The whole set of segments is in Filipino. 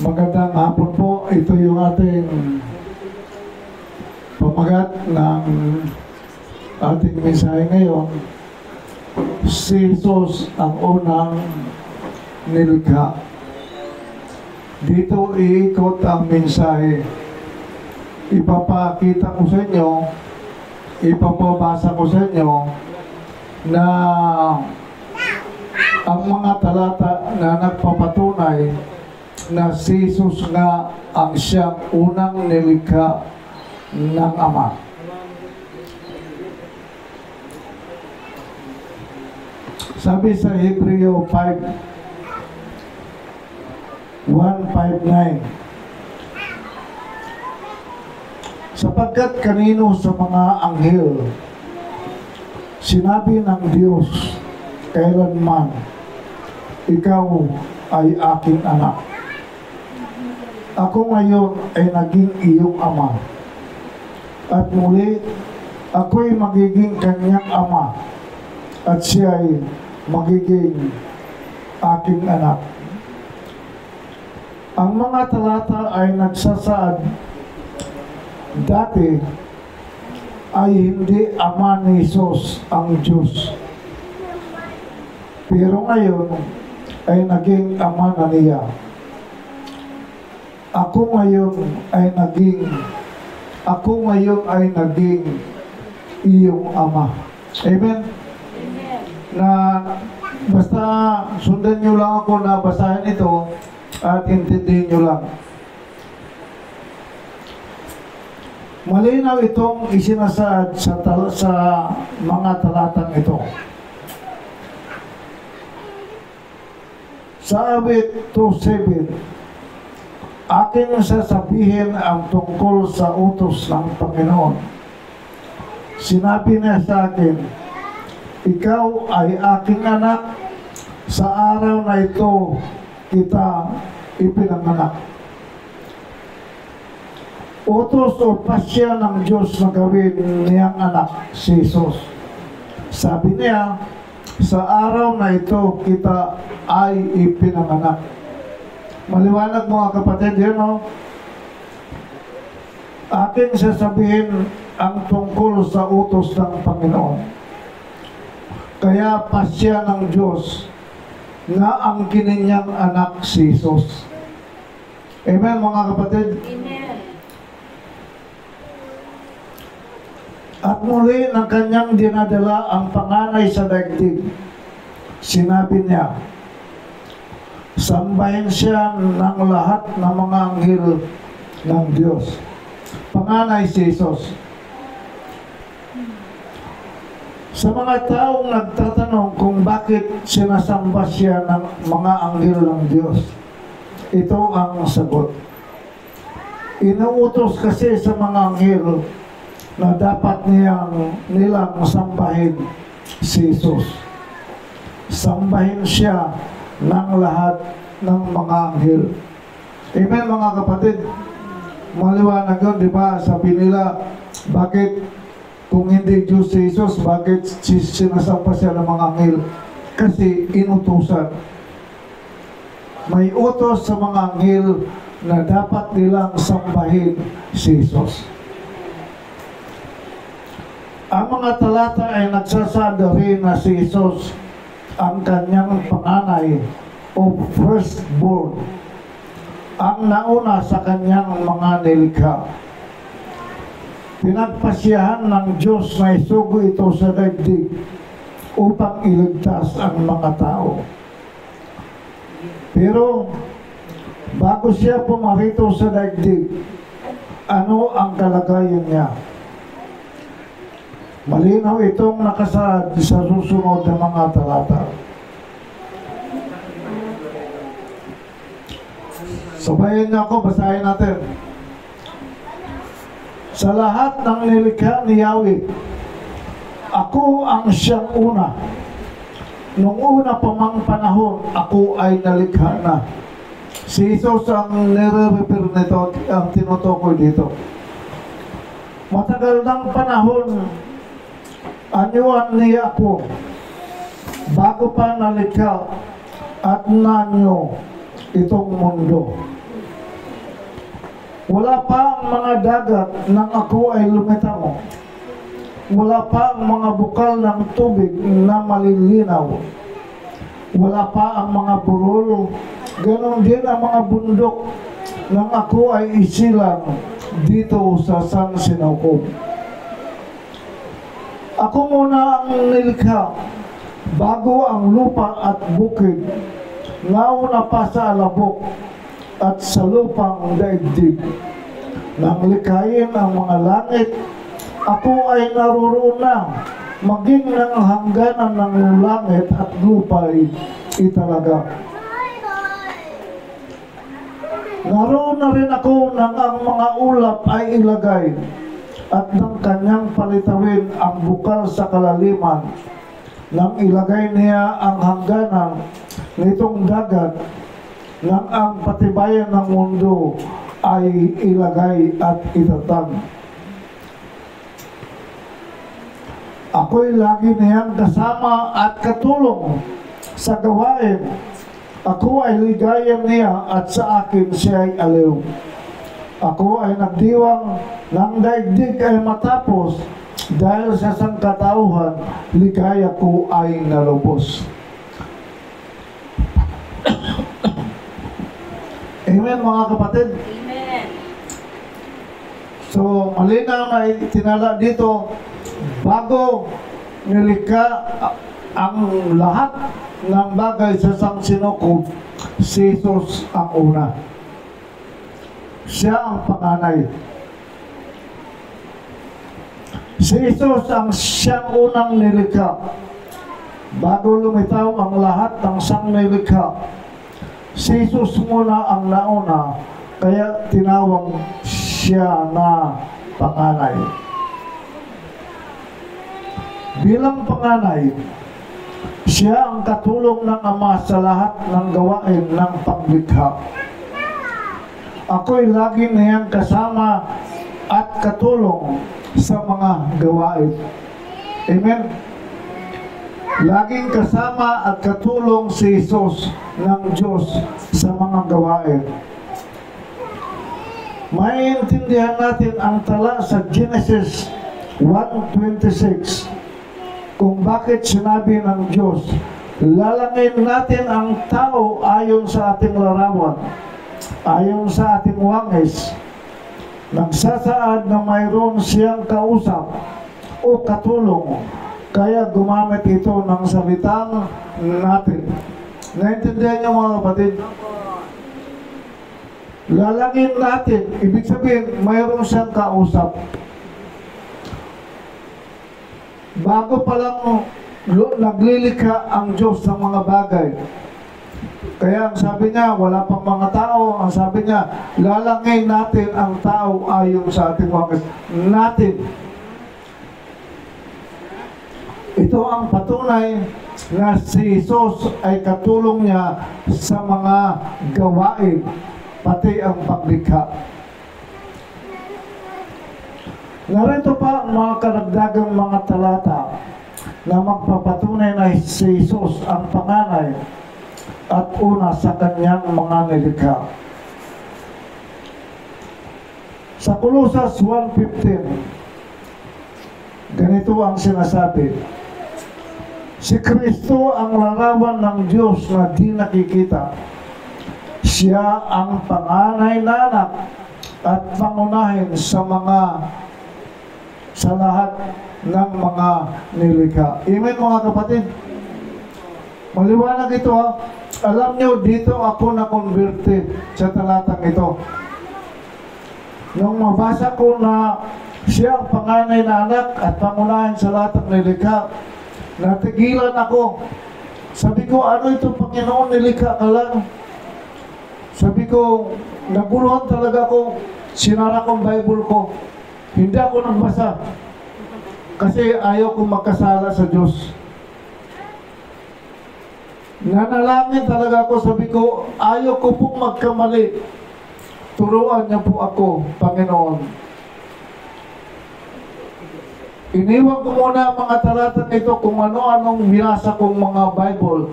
Magandang hapon po. Ito yung ating pamagat ng ating mensahe ngayon. Si Jesus ang unang nilikha. Dito iikot ang mensahe. Ipapakita ko sa inyo, ipapabasa ko sa inyo na ang mga talata na nagpapatunay na si Jesus nga ang siyang unang nilikha ng Ama. Sabi sa Hebreo 1:5-9, sapagkat kanino sa mga anghel sinabi ng Diyos kailanman, ikaw ay aking anak. Ako ngayon ay naging iyong ama. At muli, ako'y magiging kanyang ama. At siya ay magiging aking anak. Ang mga talata ay nagsasaad dati ay hindi ama ni Jesus ang Diyos. Pero ngayon ay naging ama na niya. Ako ngayon ay naging iyong ama. Amen? Amen. Na basta sundan nyo lang ako na basahin ito at intindihin nyo lang. Malinaw itong isinasaad sa mga talatang ito. Sa awit 2:7, aking sasabihin ang tungkol sa utos ng Panginoon. Sinabi niya sa akin, ikaw ay aking anak, sa araw na ito kita ipinanganak. Utos o pasya ng Diyos na gawin niyang anak, si Jesus. Sabi niya, sa araw na ito kita ay ipinanganak. Maliwanag mga kapatid, yun o. Aking sasabihin ang tungkol sa utos ng Panginoon. Kaya pasya ng Diyos na ang kininyang anak si Jesus. Amen mga kapatid? Amen. At muli ng kanyang dinadala ang panganay sa daigdig. Sinabi niya, sambahin siya ng lahat ng mga anghel ng Diyos. Panganay si Jesus. Sa mga taong nagtatanong kung bakit sinasamba siya ng mga anghel ng Diyos, ito ang sagot. Inuutos kasi sa mga anghel na dapat nilang sambahin si Jesus. Sambahin siya ng lahat ng mga anghel. Amen mga kapatid? Maliwanag yun, di ba? Sabi nila, bakit kung hindi Diyos si Jesus, bakit sinasamba siya ng mga anghel? Kasi inutusan. May utos sa mga anghel na dapat nilang sambahin si Jesus. Ang mga talata ay nagsasada rin na si Jesus ang kanyang panganay o firstborn, ang nauna sa kanyang mga nilikha. Pinagpasyahan ng Diyos na isugo ito sa daigdig upang iligtas ang mga tao. Pero bago siya pumarito sa daigdig, ano ang kalagayan niya? Malinaw itong nakasaad sa susunod na mga talata. Sabayan niyo ako, basahin natin. Sa lahat ng nilikha ni Yahweh, ako ang siyang una. Nung una pa mang panahon, ako ay nalikha na. Si Jesus ang nire-refer nito, ang tinutukoy dito. Matagal ng panahon, anyuan niya ako bago pa nalikha at nanyo itong mundo. Wala pa ang mga dagat nang ako ay lumitaw. Wala pa ang mga bukal ng tubig na malilinaw. Wala pa ang mga burol, ganon din ang mga bundok nang ako ay isilang dito sa San Sinukob. Ako muna ang nilikha bago ang lupa at bukid, nauna pa sa alabok at sa lupang daigdig. Nang likhayin ang mga langit, ako ay naroon na, maging ng hangganan ng langit at lupa ay italaga. Naroon na rin ako nang ang mga ulap ay ilagay at ng kanyang palitawin ang bukal sa kalaliman. Nang ilagay niya ang hangganan nitong dagat, nang ang patibayan ng mundo ay ilagay at itatag. Ako'y lagi niyang kasama at katulong sa gawain. Ako ay ligayan niya at sa akin siya ay aliw. Ako ay nagdiwang ng daigdig ay matapos, dahil sa sangkatauhan, ligaya ko ay nalubos. Amen, mga kapatid. Amen. So, malinaw na itinala dito, bago nilikha ang lahat ng bagay sa San Sinukob, si Jesus ang una. Siya ang panganay. Si Jesus ang siyang unang nilikha. Bago lumitaw ang lahat ng sang nilikha, si Jesus muna ang nauna, kaya tinawag siya na panganay. Bilang panganay, siya ang katulong ng Ama sa lahat ng gawain ng paglikha. Ako'y lagi niyang kasama at katulong sa mga gawain. Amen? Laging kasama at katulong si Jesus ng Diyos sa mga gawain. Maiintindihan natin ang tala sa Genesis 1:26 kung bakit sinabi ng Diyos, lalangin natin ang tao ayon sa ating larawan, ayon sa ating wangis, nagsasaad na mayroon siyang kausap o katulong, kaya gumamit ito ng salitang natin. Naintindihan niyo mga kapatid? Lalangin natin, ibig sabihin mayroon siyang kausap. Bago pa lang naglilikha ang Diyos ng mga bagay. Kaya ang sabi niya, wala pang mga tao. Ang sabi niya, lalangin natin ang tao ayon sa ating wangis. Natin. Ito ang patunay na si Jesus ay katulong niya sa mga gawain, pati ang paglikha. Narito pa ang mga karagdagang mga talata na magpapatunay na si Jesus ang panganay at una sa kanyang mga nilikha. Sa Colosas 1:15, ganito ang sinasabi, si Kristo ang larawan ng Diyos na di nakikita. Siya ang panganay na anak at pangunahin sa lahat ng mga nilikha. Amen mga kapatid? Maliwanag ito ha. Alam nyo, dito ako na-converted sa talatang ito. Nung mabasa ko na siya ang panganay na anak at pangunahin sa lahat ng nilikha, natigilan ako. Sabi ko, ano ito Panginoon, nilikha ka lang? Sabi ko, naguluhan talaga ako, sinara kong Bible ko. Hindi ako nagbasa kasi ayaw kong magkasala sa Diyos. Nanalangin talaga ako, sabi ko, ayaw ko pong magkamali. Turuan niya po ako, Panginoon. Iniwan ko muna ang mga talatang ito kung ano-anong binasa kong mga Bible.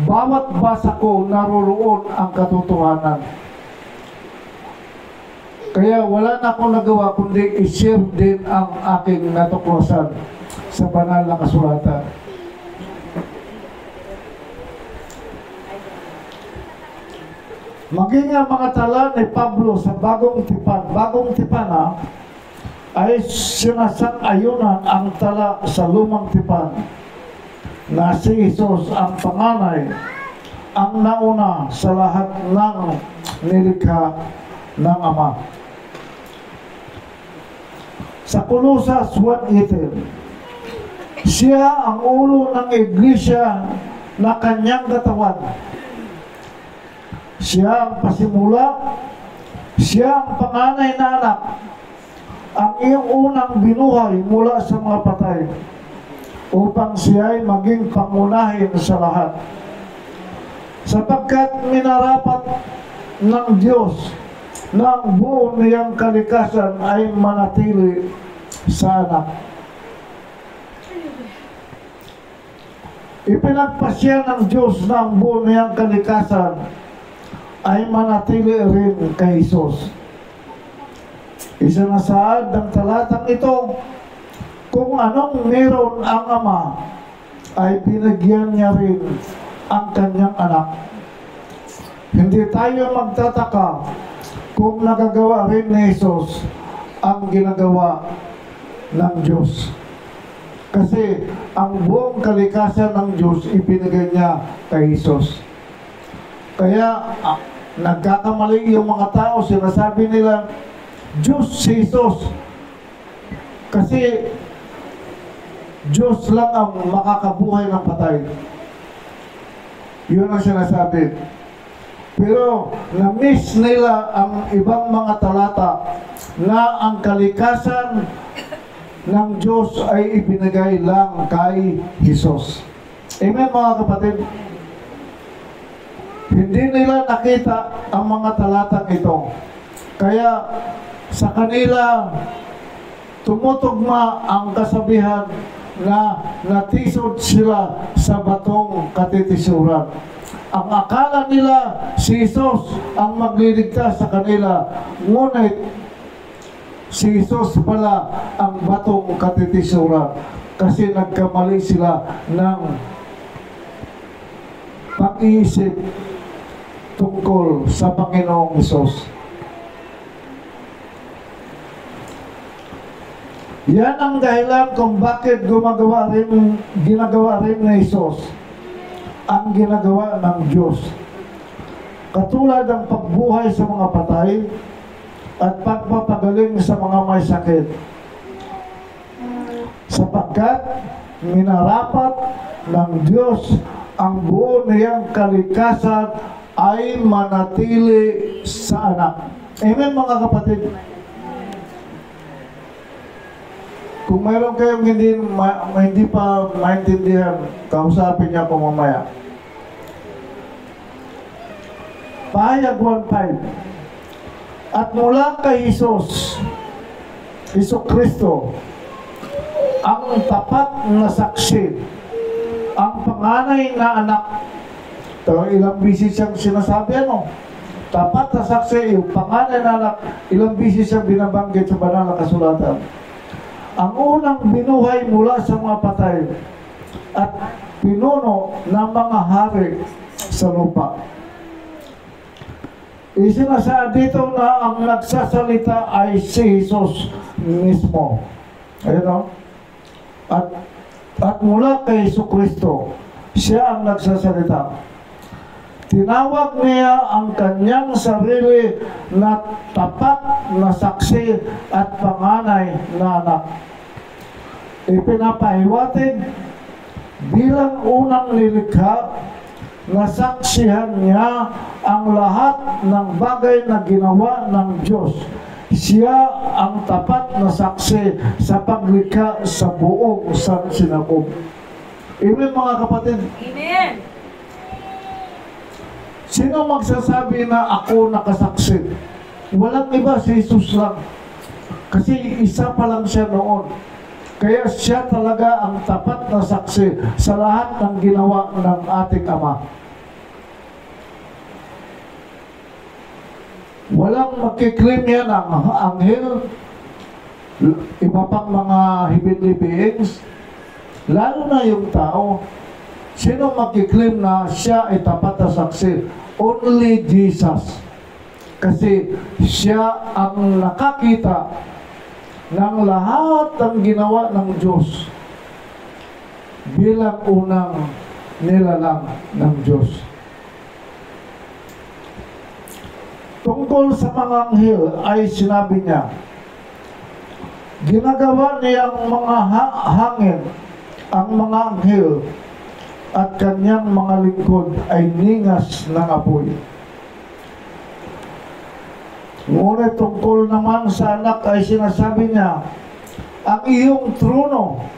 Bawat basa ko, naroroon ang katotohanan. Kaya wala na akong nagawa kundi i-share din ang aking natuklasan sa banal na kasulatan. Maging ang mga tala ni Pablo sa bagong tipan ay sinasang-ayunan ang tala sa lumang tipan na si Jesus ang panganay, ang nauna sa lahat ng nilikha ng Ama. Sa Colosas 1:18, siya ang ulo ng iglesia na kanyang katawan. Siya ang pasimula, siya ang panganay na anak, ang iyong unang binuhay mula sa mga patay, upang siya ay maging pangunahin sa lahat. Sapagkat minarapat ng Diyos na ang buo niyang kalikasan ay manatili sa anak. Ipinagpasya ng Diyos na ang buo niyang kalikasan ay manatili rin kay Jesus. Isinasaad ng talatang ito, kung anong meron ang Ama, ay binigyan niya rin ang kanyang anak. Hindi tayo magtataka kung nagagawa rin ni Jesus ang ginagawa ng Diyos. Kasi ang buong kalikasan ng Diyos ibinigay niya kay Jesus. Kaya nagkakamali yung mga tao, sinasabi nila, Diyos si Jesus. Kasi Diyos lang ang makakabuhay ng patay. Yun ang sinasabi. Pero na-miss nila ang ibang mga talata na ang kalikasan ng Diyos ay ibinigay lang kay Jesus. Amen mga kapatid? Hindi nila nakita ang mga talatang ito. Kaya sa kanila tumutugma ang kasabihan na natisod sila sa batong katitisuran. Ang akala nila si Jesus ang magliligtas sa kanila, ngunit si Jesus pala ang batong katitisuran kasi nagkamali sila ng pag-iisip tungkol sa Panginoong Jesus. Yan ang dahilan kung bakit ginagawa rin ni Jesus ang ginagawa ng Diyos. Katulad ng pagbuhay sa mga patay at pagpapagaling sa mga may sakit. Sapagkat minarapat ng Diyos ang buo niyang kalikasan ay manatili sa anak. Amen mga kapatid? Kung mayroon kayong hindi pa maintindihan, kausapin niya po mamaya. Pahayag 1:5. At mula kay Jesus Kristo, ang tapat na saksi, ang panganay na anak. Ito, ilang bisis siyang sinasabi, tapat na saksi, yung panganay na anak, ilang bisis siyang binabanggit sa banal na kasulatan. Ang unang binuhay mula sa mga patay at pinuno ng mga hari sa lupa. Isinasaad dito na ang nagsasalita ay si Jesus mismo. Ayun, at mula kay Jesu Kristo, siya ang nagsasalita. Tinawag niya ang kanyang sarili na tapat na saksi at panganay na anak. Ipinapahiwatig bilang unang nilikha na saksihan niya ang lahat ng bagay na ginawa ng Diyos. Siya ang tapat na saksi sa paglikha sa buong sansinagog. Amen mga kapatid? Amen! Sino magsasabi na ako nakasaksi? Walang iba, si Jesus lang. Kasi isa pa lang siya noon. Kaya siya talaga ang tapat na saksi sa lahat ng ginawa ng ating Ama. Walang magkiklaim yan ang anghel, iba pang mga heavenly beings, lalo na yung tao. Sino magkiklaim na siya ay tapat na saksi? Only Jesus. Kasi siya ang nakakita ng lahat ng ginawa ng Diyos bilang unang nilalang ng Diyos. Tungkol sa mga anghel ay sinabi niya, ginagawa niyang mga hangin ang mga anghel at kanyang mga lingkod ay ningas ng apoy. Ngunit tungkol naman sa anak ay sinasabi niya, ang iyong trono,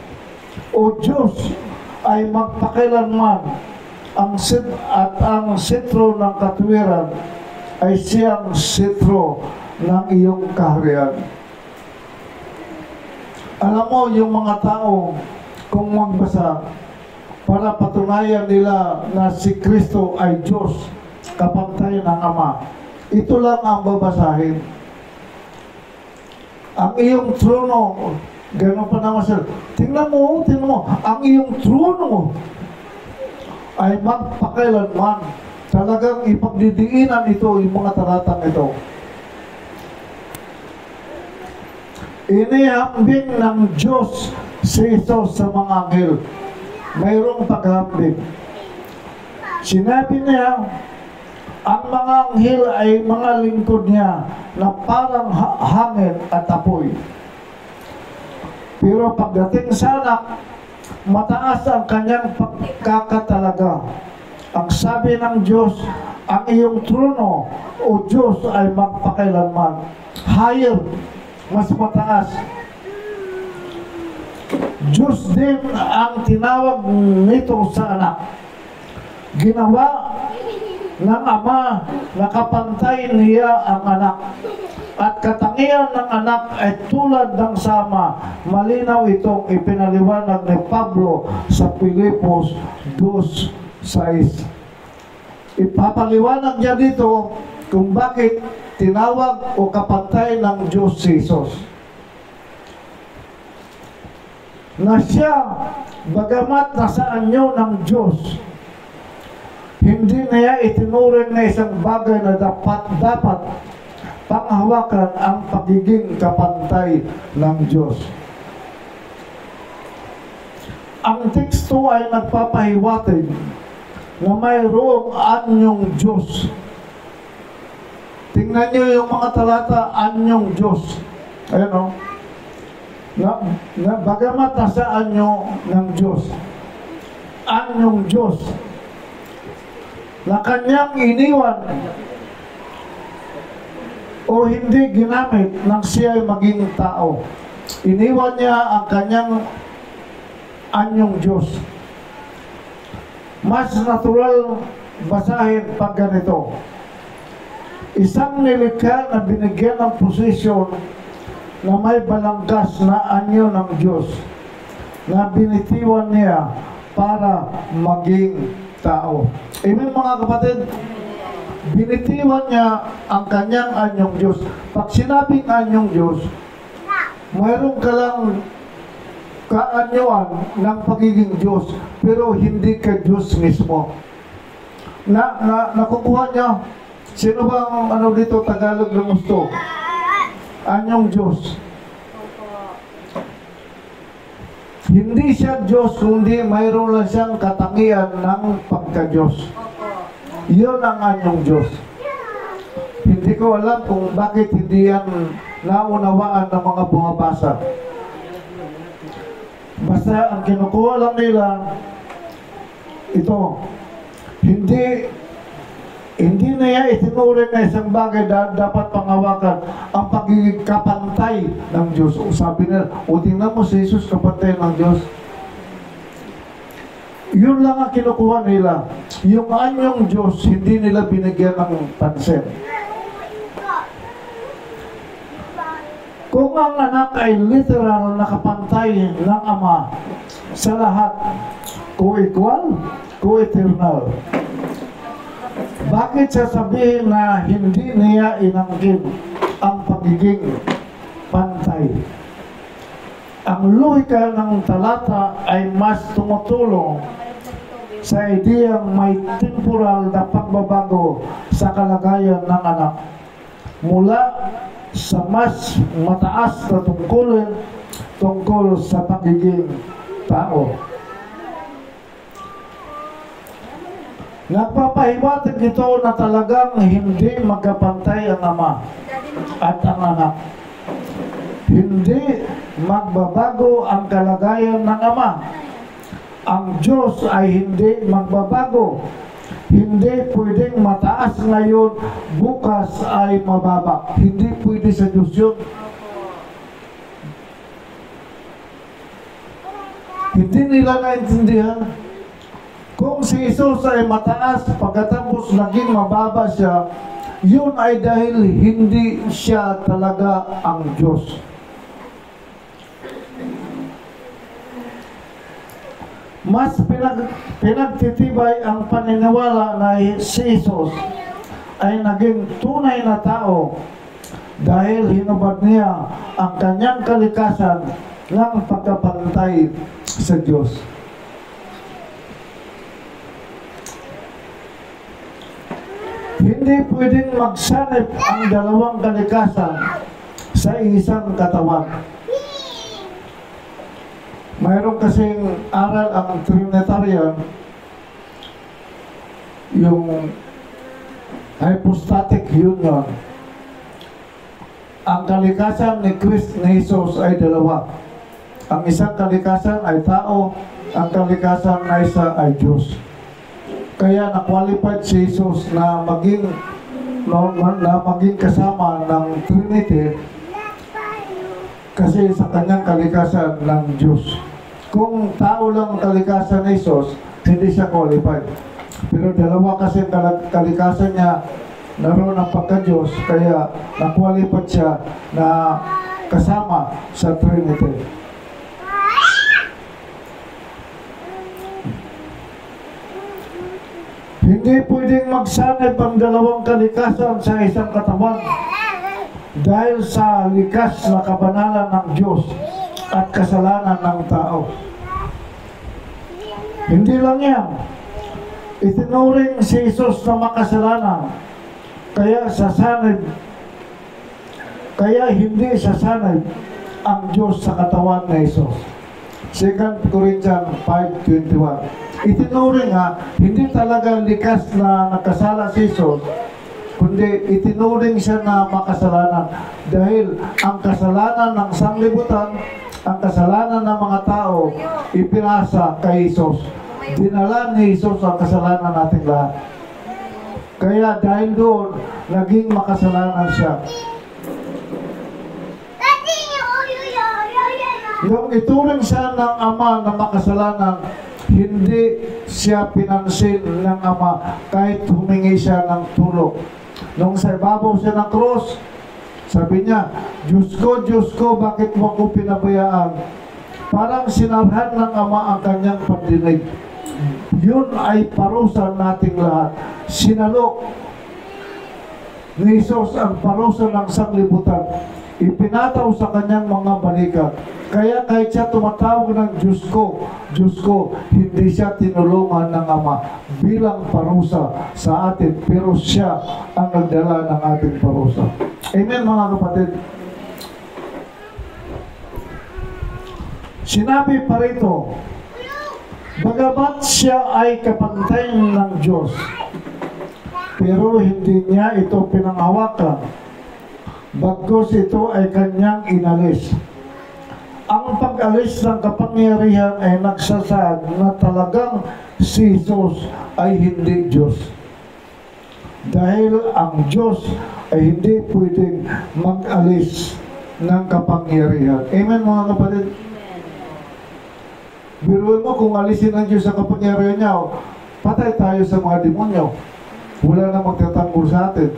O Diyos, ay magpakailanman at ang sentro ng katwiran ay siyang sentro ng iyong kaharian. Alam mo, yung mga tao, kung magbasa, para patunayan nila na si Kristo ay Diyos, kapantay ng Ama, ito lang ang babasahin. Ang iyong trono, gano'n pa naman sila. Tingnan mo, ang iyong trono ay magpakailanman. Talagang ipagdidiinan ito, yung mga talatang ito. Inihambing ng Diyos si Jesus sa mga anghel. Mayroong paghambing. Sinabi niya, ang mga anghel ay mga lingkod niya na parang hangin at apoy. Pero pagdating sa anak, mataas ang kanyang pagkakatalaga. Ang sabi ng Diyos, ang iyong trono, O Diyos, ay magpakailanman. Higher, mas mataas. Diyos din ang tinawag nito sa anak. Ginawa ng Ama, nakapantay niya ang anak. At katangian ng anak ay tulad ng sama. Malinaw itong ipinaliwanag ni Pablo sa Filipos 2:6. Ipapaliwanag niya dito kung bakit tinawag o kapantay ng Diyos si Jesus. Na siya, bagamat nasa anyo ng Diyos, hindi niya itinuring na isang bagay na dapat panghawakan ang pagiging kapantay ng Diyos. Ang teksto ay nagpapahiwatig na mayroong anyong Diyos. Tingnan niyo yung mga talata, anyong Diyos. Ayan o. Bagamat nasa anyo ng Diyos, anyong Diyos, na kanyang iniwan o hindi ginamit nang siya ay maging tao. Iniwan niya ang kanyang anyong Diyos. Mas natural basahin pag ganito. Isang nilikha na binigyan ng posisyon na may balangkas na anyo ng Diyos na binitiwan niya para maging tao. Amen mga kapatid? Binitiwan niya ang kanyang anyong Diyos. Pag sinabing anyong Diyos, mayroon ka lang kaanyuan ng pagiging Diyos, pero hindi ka Diyos mismo. Nakukuha niya, sino bang ano dito Tagalog ng gusto? Anyong Diyos. Hindi siya Diyos, kundi mayroon lang siyang katangian ng pagka-Diyos. Yun ang anyong Diyos. Hindi ko alam kung bakit hindi yan naunawaan ng mga bumabasa. Basta ang kinukuha lang nila, ito, hindi na yan itinuring na isang bagay na dapat panghawakan ang pagiging kapantay ng Diyos. O sabi nila, o tingnan mo si Jesus kapantay ng Diyos. Yun lang ang kinukuha nila. Yung anyong Diyos, hindi nila binigyan ng pansin. Kung ang anak ay literal na kapantay ng Ama sa lahat, co-equal, co-eternal, bakit sasabihin na hindi niya inangkin ang pagiging pantay? Ang lohika ng talata ay mas tumutulong sa ideyang may temporal na pagbabago sa kalagayan ng anak mula sa mas mataas na tungkulin tungkol sa pagiging tao. Nagpapahiwatig ito na talagang hindi magkapantay ang Ama at ang anak. Hindi magbabago ang kalagayan ng Ama. Ang Diyos ay hindi magbabago. Hindi pwedeng mataas ngayon, bukas ay mababa. Hindi pwede sa Diyos yun. Hindi nila naintindihan. Kung si Jesus ay mataas, pagkatapos naging mababa siya, yun ay dahil hindi siya talaga ang Diyos. Mas pinagtitibay ang paniniwala na si Jesus ay naging tunay na tao dahil hinubad niya ang kanyang kalikasan ng pagkapantay sa Diyos. Hindi pwedeng magsanib ang dalawang kalikasan sa isang katawan. Mayroon kasing aral ang Trinitarian, yung hypostatic union. Ang kalikasan ni Jesus ay dalawa. Ang isang kalikasan ay tao, ang kalikasan na isa ay Diyos. Kaya na-qualified si Jesus na maging kasama ng Trinity kasi sa kanyang kalikasan ng Diyos. Kung tao lang ang kalikasan ni Jesus, hindi siya qualified. Pero dalawa kasi kalikasan niya naroon ang pagka-Diyos, kaya na-qualified siya na kasama sa Trinity. Hindi pwedeng magsanib ang dalawang kalikasan sa isang katawan dahil sa likas na kabanalan ng Diyos at kasalanan ng tao. Hindi lang yan. Itinuring si Jesus na makasalanan, kaya hindi sasanib ang Diyos sa katawan ni Jesus. 2 Corinthians 5:21. Itinuring hindi talaga likas na nakasala si Jesus, kundi itinuring siya na makasalanan dahil ang kasalanan ng sanglibutan, ang kasalanan ng mga tao, ipinasa kay Jesus. Dinala ni Jesus ang kasalanan nating lahat. Kaya dahil doon, naging makasalanan siya. Yung ituring siya ng Ama na makasalanan, hindi siya pinansin ng Ama kahit humingi siya ng tulong. Nung sa ibabaw siya ng cross, sabi niya, Diyos ko, bakit mo ako pinabayaan? Parang sinarhan ng Ama ang kanyang pandinig. Yun ay parusa nating lahat. Sinalok ni Jesus ang parusa ng sanglibutan. Ipinataw sa kanyang mga balikat. Kaya kahit siya tumatawag ng Diyos ko, hindi siya tinulungan ng Ama bilang parusa sa atin, pero siya ang nagdala ng ating parusa. Amen, mga kapatid. Sinabi pa rito, bagamat siya ay kapantay ng Diyos, pero hindi niya ito pinanghawakan, bagkus ito ay kanyang inalis. Ang pag-alis ng kapangyarihan ay nagsasaad na talagang si Jesus ay hindi Diyos. Dahil ang Diyos ay hindi pwedeng mag-alis ng kapangyarihan. Amen, mga kapatid? Biruin mo kung alisin ng Diyos ang kapangyarihan niya, patay tayo sa mga demonyo. Wala na magtatanggol sa atin.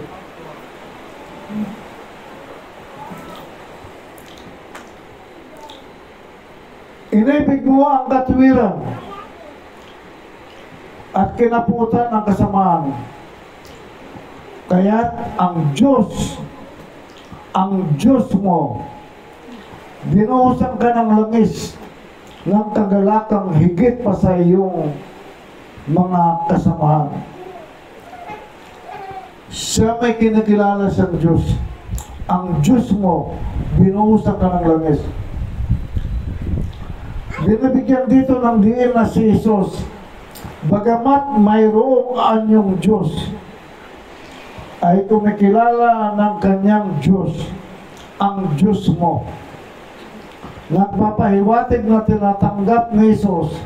Inibig mo ang katuwiran at kinaputan ang kasamaan. Kaya ang Diyos mo, binuhusan ka ng langis ng kagalakang higit pa sa iyong mga kasamahan. Siya may kinakilala siyang Diyos. Ang Diyos mo, binuhusan ka ng langis. Binibigyan dito ng diin na si Jesus, bagamat mayroong anyong Diyos, ay kumikilala ng kanyang Diyos, ang Diyos mo. Nagpapahiwatig na tinatanggap ni Jesus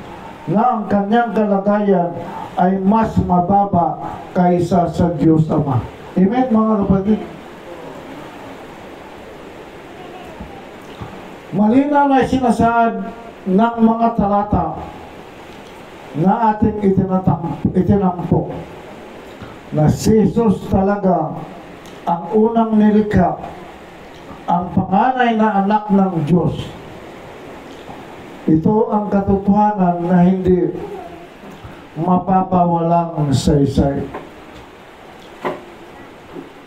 na ang kanyang kalagayan ay mas mababa kaysa sa Diyos Ama. Amen, mga kapatid? Malinaw na sinasaad ng mga talata na ating itinampok na si Jesus talaga ang unang nilikha, ang panganay na anak ng Diyos. Ito ang katotohanan na hindi mapapawalang saysay.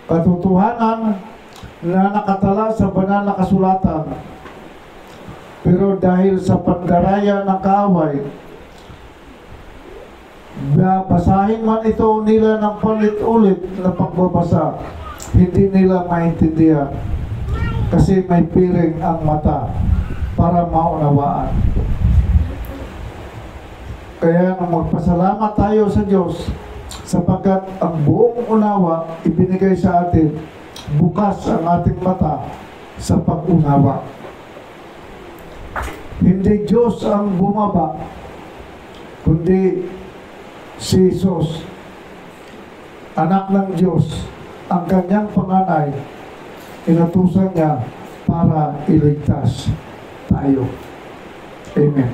Katotohanan na nakatala sa banal na kasulatan, pero dahil sa pandaraya ng kaaway, basahin man ito nila ng palit-ulit na pagbabasa, hindi nila maintindihan kasi may piring ang mata para maunawaan. Kaya nang magpasalamat tayo sa Diyos sapagkat ang buong unawa ibinigay sa atin, bukas ang ating mata sa pag-unawa. Hindi Diyos ang bumaba, kundi si Jesus, anak ng Diyos, ang kanyang panganay, inutusan niya para iligtas tayo. Amen.